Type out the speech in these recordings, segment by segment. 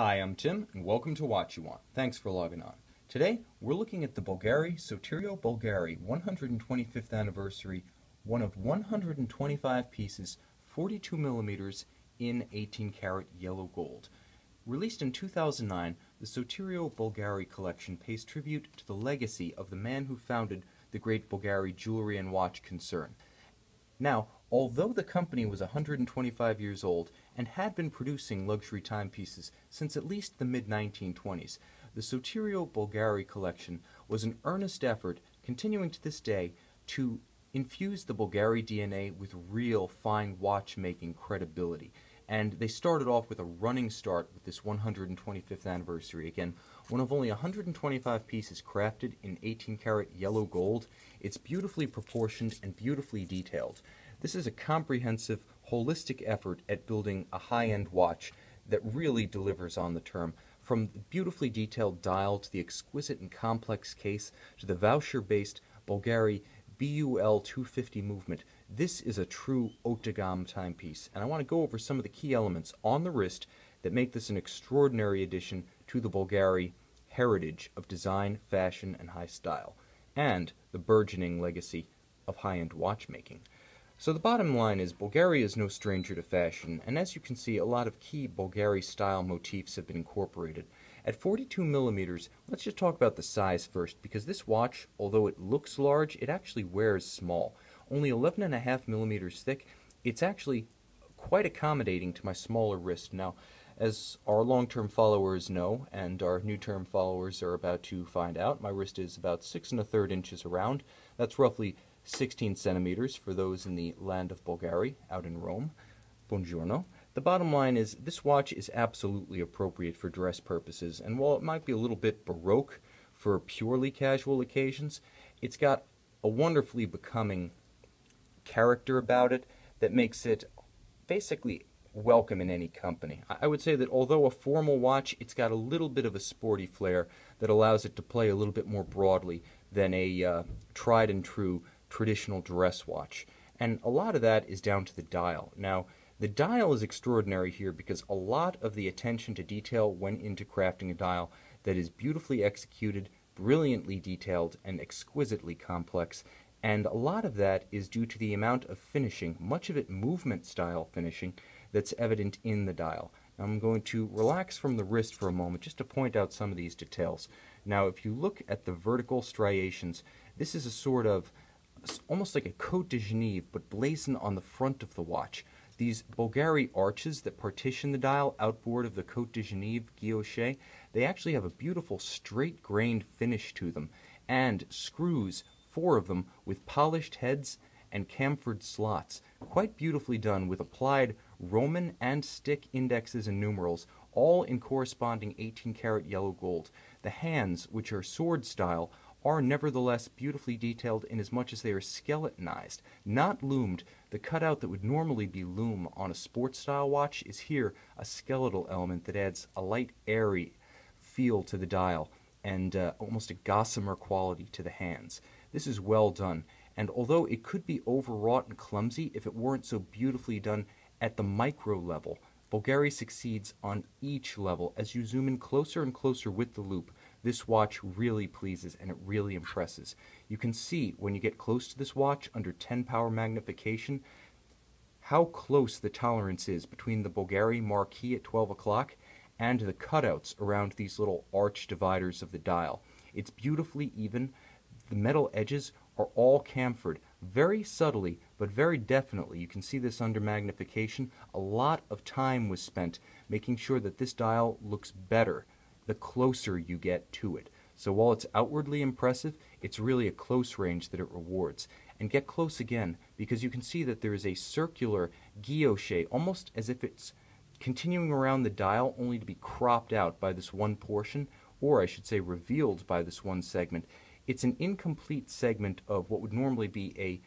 Hi, I'm Tim, and welcome to What You Want. Thanks for logging on. Today, we're looking at the Bvlgari Sotiro Bulgari 125th anniversary, one of 125 pieces, 42 millimeters in 18 karat yellow gold. Released in 2009, the Sotiro Bulgari collection pays tribute to the legacy of the man who founded the great Bulgari jewelry and watch concern. Now, although the company was 125 years old and had been producing luxury timepieces since at least the mid-1920s, the Sotiro Bulgari collection was an earnest effort, continuing to this day, to infuse the Bulgari DNA with real fine watchmaking credibility. And they started off with a running start with this 125th anniversary. Again, one of only 125 pieces crafted in 18 karat yellow gold. It's beautifully proportioned and beautifully detailed. This is a comprehensive, holistic effort at building a high-end watch that really delivers on the term. From the beautifully detailed dial to the exquisite and complex case to the voucher-based Bulgari BUL 250 movement, this is a true haute de gamme timepiece, and I want to go over some of the key elements on the wrist that make this an extraordinary addition to the Bulgari heritage of design, fashion, and high style, and the burgeoning legacy of high-end watchmaking. So the bottom line is Bulgari is no stranger to fashion, and as you can see, a lot of key Bulgari style motifs have been incorporated. At 42 millimeters, let's just talk about the size first, because this watch, although it looks large, it actually wears small. Only 11.5 millimeters thick. It's actually quite accommodating to my smaller wrist. Now, as our long-term followers know, and our new-term followers are about to find out, my wrist is about 6 1/3 inches around. That's roughly 16 centimeters for those in the land of Bulgari, out in Rome. Buongiorno. The bottom line is this watch is absolutely appropriate for dress purposes, and while it might be a little bit baroque for purely casual occasions, it's got a wonderfully becoming character about it that makes it basically welcome in any company. I would say that although a formal watch, it's got a little bit of a sporty flair that allows it to play a little bit more broadly than a tried and true traditional dress watch. And a lot of that is down to the dial. Now, the dial is extraordinary here because a lot of the attention to detail went into crafting a dial that is beautifully executed, brilliantly detailed, and exquisitely complex. And a lot of that is due to the amount of finishing, much of it movement style finishing, that's evident in the dial. Now, I'm going to relax from the wrist for a moment just to point out some of these details. Now, if you look at the vertical striations, this is a sort of almost like a cote de Geneve, but blazoned on the front of the watch. These Bulgari arches that partition the dial outboard of the cote de Geneve guilloche, they actually have a beautiful straight-grained finish to them, and screws, 4 of them, with polished heads and chamfered slots, quite beautifully done with applied Roman and stick indexes and numerals, all in corresponding 18 karat yellow gold. The hands, which are sword style, are nevertheless beautifully detailed inasmuch as they are skeletonized, not loomed. The cutout that would normally be loom on a sports style watch is here a skeletal element that adds a light airy feel to the dial and almost a gossamer quality to the hands. This is well done, and although it could be overwrought and clumsy if it weren't so beautifully done at the micro level, Bulgari succeeds on each level. As you zoom in closer and closer with the loop, this watch really pleases and it really impresses. You can see when you get close to this watch under 10 power magnification how close the tolerance is between the Bulgari marquee at 12 o'clock and the cutouts around these little arch dividers of the dial. It's beautifully even. The metal edges are all chamfered, very subtly, but very definitely. You can see this under magnification. A lot of time was spent making sure that this dial looks better the closer you get to it. So while it's outwardly impressive, it's really a close range that it rewards. And get close again, because you can see that there is a circular guilloche, almost as if it's continuing around the dial, only to be cropped out by this one portion, or I should say revealed by this one segment. It's an incomplete segment of what would normally be a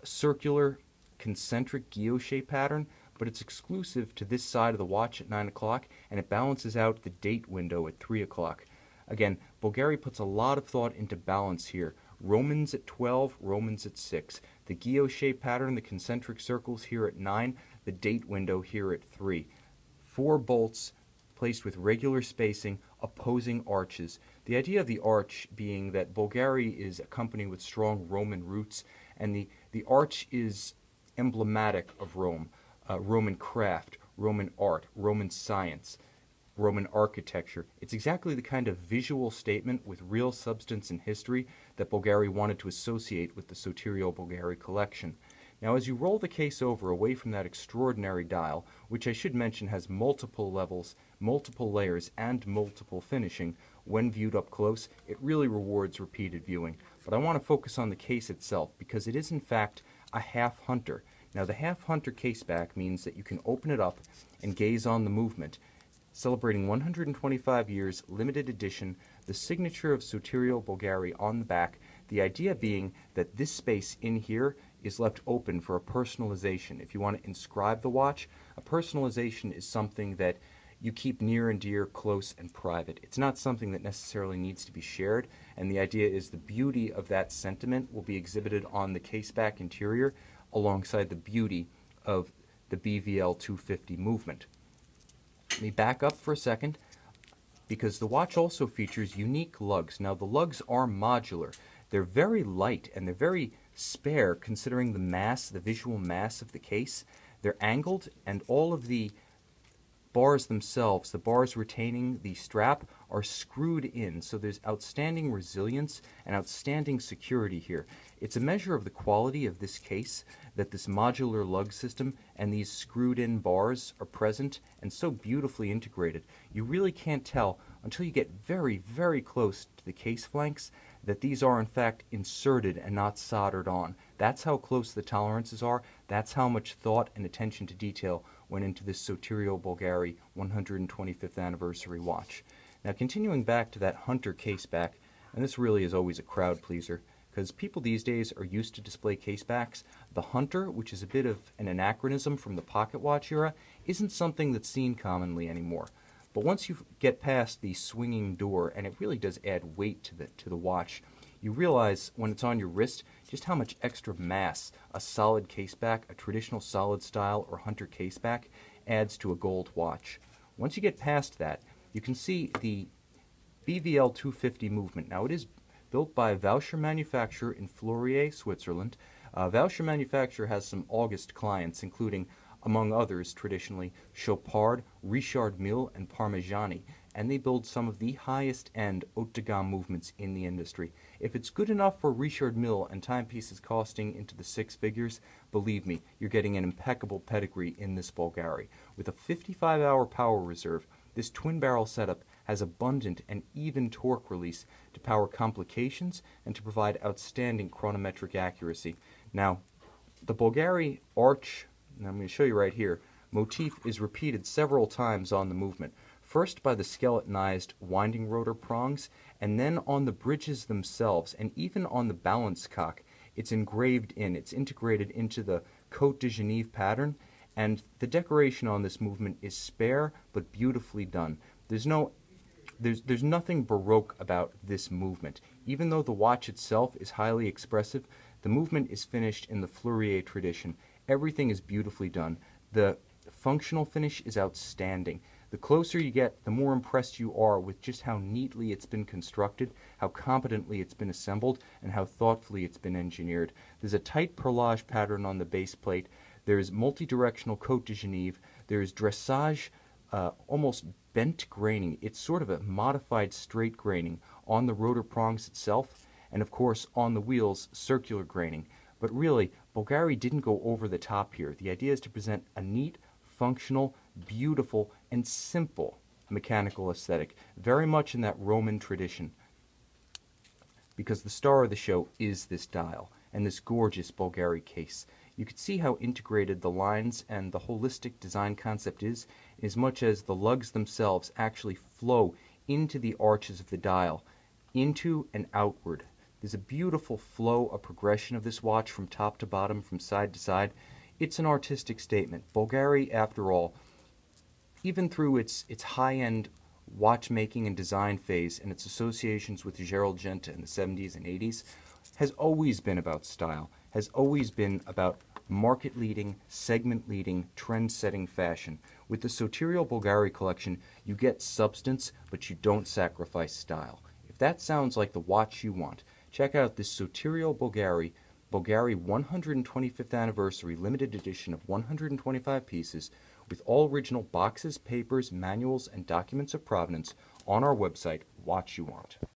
circular concentric guilloche pattern, but it's exclusive to this side of the watch at 9 o'clock, and it balances out the date window at 3 o'clock. Again, Bulgari puts a lot of thought into balance here. Romans at 12, Romans at 6. The guilloche pattern, the concentric circles here at 9, the date window here at 3. 4 bolts placed with regular spacing, opposing arches. The idea of the arch being that Bulgari is a company with strong Roman roots, and the arch is emblematic of Rome, Roman craft, Roman art, Roman science, Roman architecture. It's exactly the kind of visual statement with real substance and history that Bulgari wanted to associate with the Sotiro Bulgari collection. Now, as you roll the case over away from that extraordinary dial, which I should mention has multiple levels, multiple layers, and multiple finishing, when viewed up close, it really rewards repeated viewing. But I want to focus on the case itself, because it is in fact a half hunter. Now, the half hunter case back means that you can open it up and gaze on the movement, celebrating 125 years, limited edition, the signature of Sotiro Bulgari on the back, the idea being that this space in here is left open for a personalization. If you want to inscribe the watch, a personalization is something that you keep near and dear, close and private. It's not something that necessarily needs to be shared, and the idea is the beauty of that sentiment will be exhibited on the caseback interior alongside the beauty of the BVL 250 movement. Let me back up for a second, because the watch also features unique lugs. Now, the lugs are modular. They're very light and they're very spare considering the mass, the visual mass of the case. They're angled, and all of the bars themselves, the bars retaining the strap, are screwed in, so there's outstanding resilience and outstanding security here. It's a measure of the quality of this case that this modular lug system and these screwed in bars are present and so beautifully integrated. You really can't tell until you get very, very close to the case flanks that these are in fact inserted and not soldered on. That's how close the tolerances are. That's how much thought and attention to detail went into this Sotiro Bulgari 125th anniversary watch. Now, continuing back to that hunter caseback, and this really is always a crowd pleaser, because people these days are used to display casebacks. The hunter, which is a bit of an anachronism from the pocket watch era, isn't something that's seen commonly anymore. But once you get past the swinging door, and it really does add weight to the watch, you realize when it's on your wrist just how much extra mass a solid caseback, a traditional solid style or hunter caseback, adds to a gold watch. Once you get past that, you can see the BVL 250 movement. Now, it is built by a voucher manufacturer in Fleurier, Switzerland. Voucher manufacturer has some august clients, including, among others, traditionally, Chopard, Richard Mille, and Parmigiani, and they build some of the highest-end haute de gamme movements in the industry. If it's good enough for Richard Mille and timepieces costing into the six figures, believe me, you're getting an impeccable pedigree in this Bulgari. With a 55-hour power reserve, this twin-barrel setup has abundant and even torque release to power complications and to provide outstanding chronometric accuracy. Now, the Bulgari arch, and I'm going to show you right here, motif is repeated several times on the movement. First by the skeletonized winding rotor prongs, and then on the bridges themselves, and even on the balance cock. It's engraved in, it's integrated into the Côte de Geneve pattern, and the decoration on this movement is spare but beautifully done. There's nothing Baroque about this movement. Even though the watch itself is highly expressive, the movement is finished in the Fleurier tradition. Everything is beautifully done. The functional finish is outstanding. The closer you get, the more impressed you are with just how neatly it's been constructed, how competently it's been assembled, and how thoughtfully it's been engineered. There's a tight perlage pattern on the base plate. There's multi-directional Côte de Geneve. There's dressage, almost bent graining. It's sort of a modified straight graining on the rotor prongs itself, and of course on the wheels, circular graining. But really, Bulgari didn't go over the top here. The idea is to present a neat, functional, beautiful, and simple mechanical aesthetic, very much in that Roman tradition, because the star of the show is this dial and this gorgeous Bulgari case. You can see how integrated the lines and the holistic design concept is, as much as the lugs themselves actually flow into the arches of the dial, into and outward. There's a beautiful flow, a progression of this watch from top to bottom, from side to side. It's an artistic statement. Bulgari, after all, even through its high-end watchmaking and design phase and its associations with Gerald Genta in the 70s and 80s, has always been about style, has always been about market-leading, segment-leading, trend-setting fashion. With the Sotiro Bulgari collection, you get substance, but you don't sacrifice style. If that sounds like the watch you want, check out this Sotiro Bulgari 125th Anniversary limited edition of 125 pieces with all original boxes, papers, manuals, and documents of provenance on our website, Watch You Want.